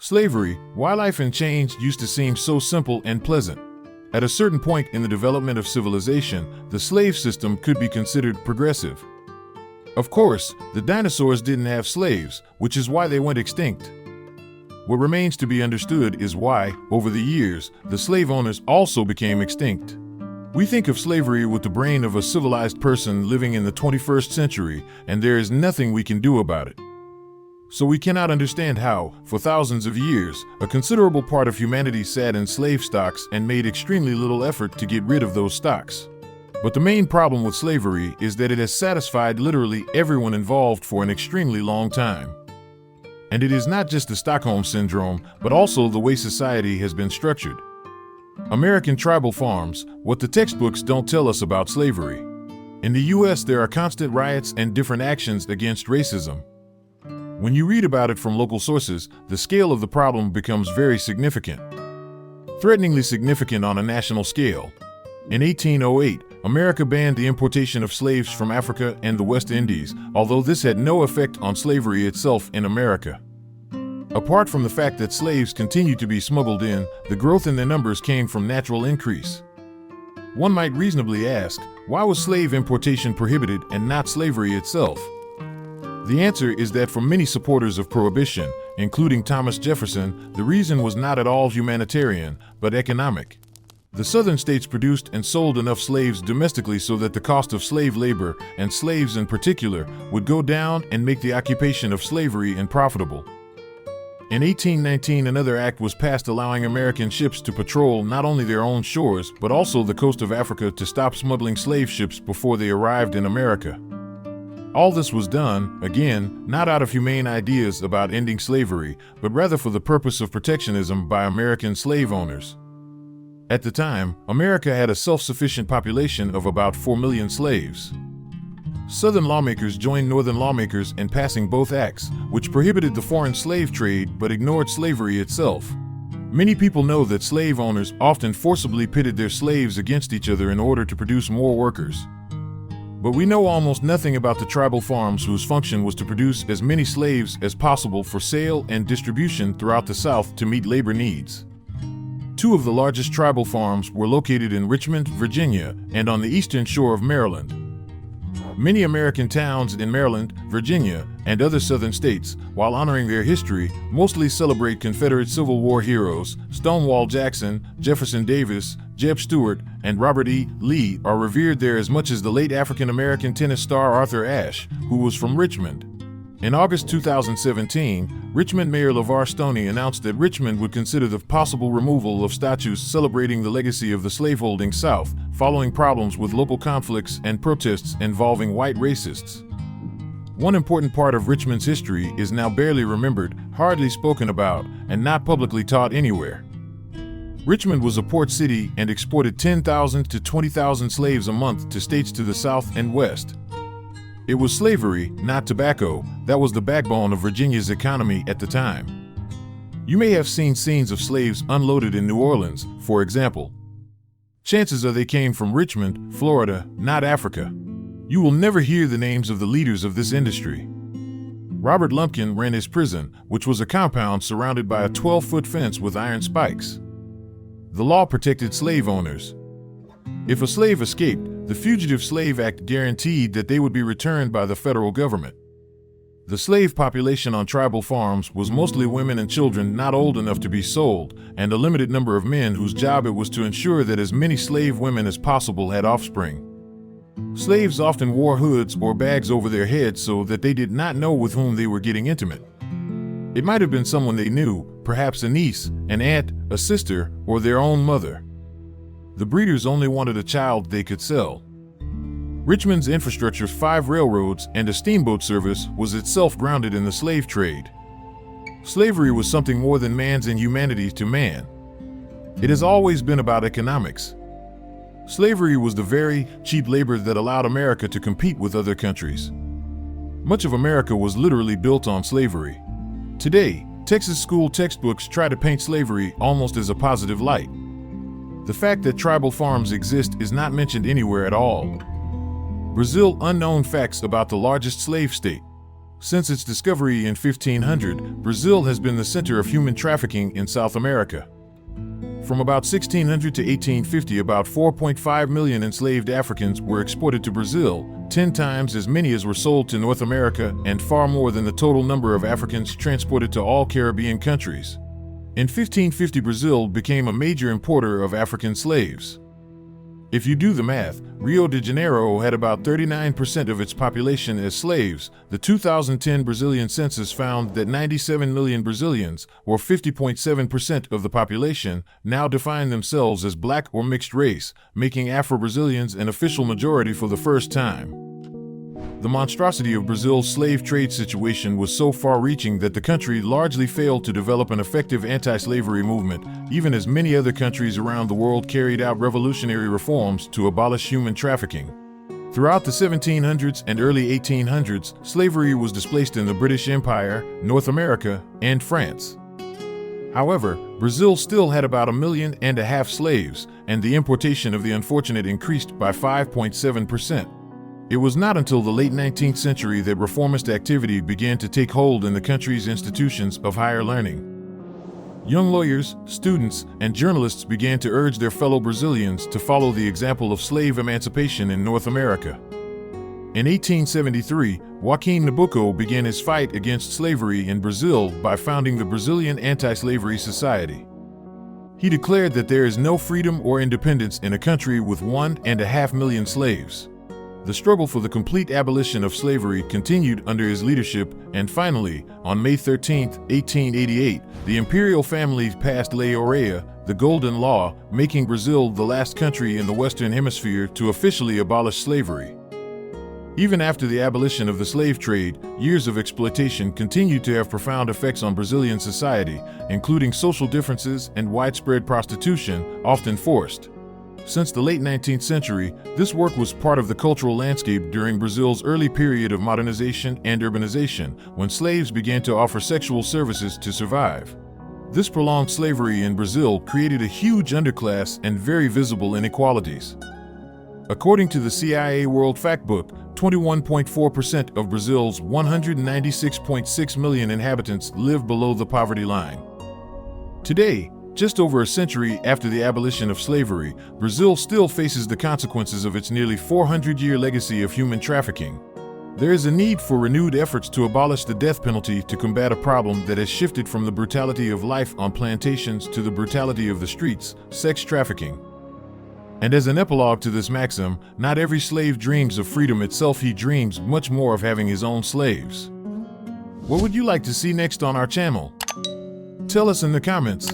Slavery, why life and change used to seem so simple and pleasant. At a certain point in the development of civilization, the slave system could be considered progressive. Of course, the dinosaurs didn't have slaves, which is why they went extinct. What remains to be understood is why, over the years, the slave owners also became extinct. We think of slavery with the brain of a civilized person living in the 21st century, and there is nothing we can do about it. So we cannot understand how, for thousands of years, a considerable part of humanity sat in slave stocks and made extremely little effort to get rid of those stocks. But the main problem with slavery is that it has satisfied literally everyone involved for an extremely long time. And it is not just the Stockholm Syndrome, but also the way society has been structured. American tribal farms, what the textbooks don't tell us about slavery. In the US, there are constant riots and different actions against racism. When you read about it from local sources, the scale of the problem becomes very significant. Threateningly significant on a national scale. In 1808, America banned the importation of slaves from Africa and the West Indies, although this had no effect on slavery itself in America. Apart from the fact that slaves continued to be smuggled in, the growth in their numbers came from natural increase. One might reasonably ask, why was slave importation prohibited and not slavery itself? The answer is that for many supporters of prohibition, including Thomas Jefferson, the reason was not at all humanitarian, but economic. The southern states produced and sold enough slaves domestically so that the cost of slave labor, and slaves in particular, would go down and make the occupation of slavery unprofitable. In 1819, another act was passed allowing American ships to patrol not only their own shores, but also the coast of Africa to stop smuggling slave ships before they arrived in America. All this was done, again, not out of humane ideas about ending slavery, but rather for the purpose of protectionism by American slave owners. At the time, America had a self-sufficient population of about 4 million slaves. Southern lawmakers joined Northern lawmakers in passing both acts, which prohibited the foreign slave trade but ignored slavery itself. Many people know that slave owners often forcibly pitted their slaves against each other in order to produce more workers. But we know almost nothing about the tribal farms whose function was to produce as many slaves as possible for sale and distribution throughout the South to meet labor needs. Two of the largest tribal farms were located in Richmond, Virginia, and on the eastern shore of Maryland. Many American towns in Maryland, Virginia, and other southern states, while honoring their history, mostly celebrate Confederate Civil War heroes. Stonewall Jackson, Jefferson Davis, Jeb Stuart, and Robert E. Lee are revered there as much as the late African-American tennis star Arthur Ashe, who was from Richmond. In August 2017, Richmond Mayor LeVar Stoney announced that Richmond would consider the possible removal of statues celebrating the legacy of the slaveholding South, following problems with local conflicts and protests involving white racists. One important part of Richmond's history is now barely remembered, hardly spoken about, and not publicly taught anywhere. Richmond was a port city and exported 10,000 to 20,000 slaves a month to states to the south and west. It was slavery, not tobacco, that was the backbone of Virginia's economy at the time. You may have seen scenes of slaves unloaded in New Orleans, for example. Chances are they came from Richmond, Florida, not Africa. You will never hear the names of the leaders of this industry. Robert Lumpkin ran his prison, which was a compound surrounded by a 12-foot fence with iron spikes. The law protected slave owners. If a slave escaped, the Fugitive Slave Act guaranteed that they would be returned by the federal government. The slave population on tribal farms was mostly women and children not old enough to be sold, and a limited number of men whose job it was to ensure that as many slave women as possible had offspring. Slaves often wore hoods or bags over their heads so that they did not know with whom they were getting intimate. It might have been someone they knew, perhaps a niece, an aunt, a sister, or their own mother. The breeders only wanted a child they could sell. Richmond's infrastructure, 5 railroads, and a steamboat service was itself grounded in the slave trade. Slavery was something more than man's inhumanity to man. It has always been about economics. Slavery was the very cheap labor that allowed America to compete with other countries. Much of America was literally built on slavery. Today, Texas school textbooks try to paint slavery almost as a positive light. The fact that tribal farms exist is not mentioned anywhere at all. Brazil, unknown facts about the largest slave state. Since its discovery in 1500, Brazil has been the center of human trafficking in South America. From about 1600 to 1850, about 4.5 million enslaved Africans were exported to Brazil, 10 times as many as were sold to North America, and far more than the total number of Africans transported to all Caribbean countries. In 1550, Brazil became a major importer of African slaves. If you do the math, Rio de Janeiro had about 39% of its population as slaves. The 2010 Brazilian census found that 97 million Brazilians, or 50.7% of the population, now define themselves as black or mixed race, making Afro-Brazilians an official majority for the first time. The monstrosity of Brazil's slave trade situation was so far-reaching that the country largely failed to develop an effective anti-slavery movement, even as many other countries around the world carried out revolutionary reforms to abolish human trafficking. Throughout the 1700s and early 1800s, slavery was displaced in the British Empire, North America, and France. However, Brazil still had about 1.5 million slaves, and the importation of the unfortunate increased by 5.7%. It was not until the late 19th century that reformist activity began to take hold in the country's institutions of higher learning. Young lawyers, students, and journalists began to urge their fellow Brazilians to follow the example of slave emancipation in North America. In 1873, Joaquim Nabuco began his fight against slavery in Brazil by founding the Brazilian Anti-Slavery Society. He declared that there is no freedom or independence in a country with 1.5 million slaves. The struggle for the complete abolition of slavery continued under his leadership, and finally, on May 13, 1888, the imperial family passed Lei Aurea, the Golden Law, making Brazil the last country in the Western Hemisphere to officially abolish slavery. Even after the abolition of the slave trade, years of exploitation continued to have profound effects on Brazilian society, including social differences and widespread prostitution, often forced. Since the late 19th century, this work was part of the cultural landscape during Brazil's early period of modernization and urbanization, when slaves began to offer sexual services to survive. This prolonged slavery in Brazil created a huge underclass and very visible inequalities. According to the CIA World Factbook, 21.4% of Brazil's 196.6 million inhabitants live below the poverty line. Today, just over a century after the abolition of slavery, Brazil still faces the consequences of its nearly 400-year legacy of human trafficking. There is a need for renewed efforts to abolish the death penalty to combat a problem that has shifted from the brutality of life on plantations to the brutality of the streets, sex trafficking. And as an epilogue to this maxim, not every slave dreams of freedom itself, he dreams much more of having his own slaves. What would you like to see next on our channel? Tell us in the comments.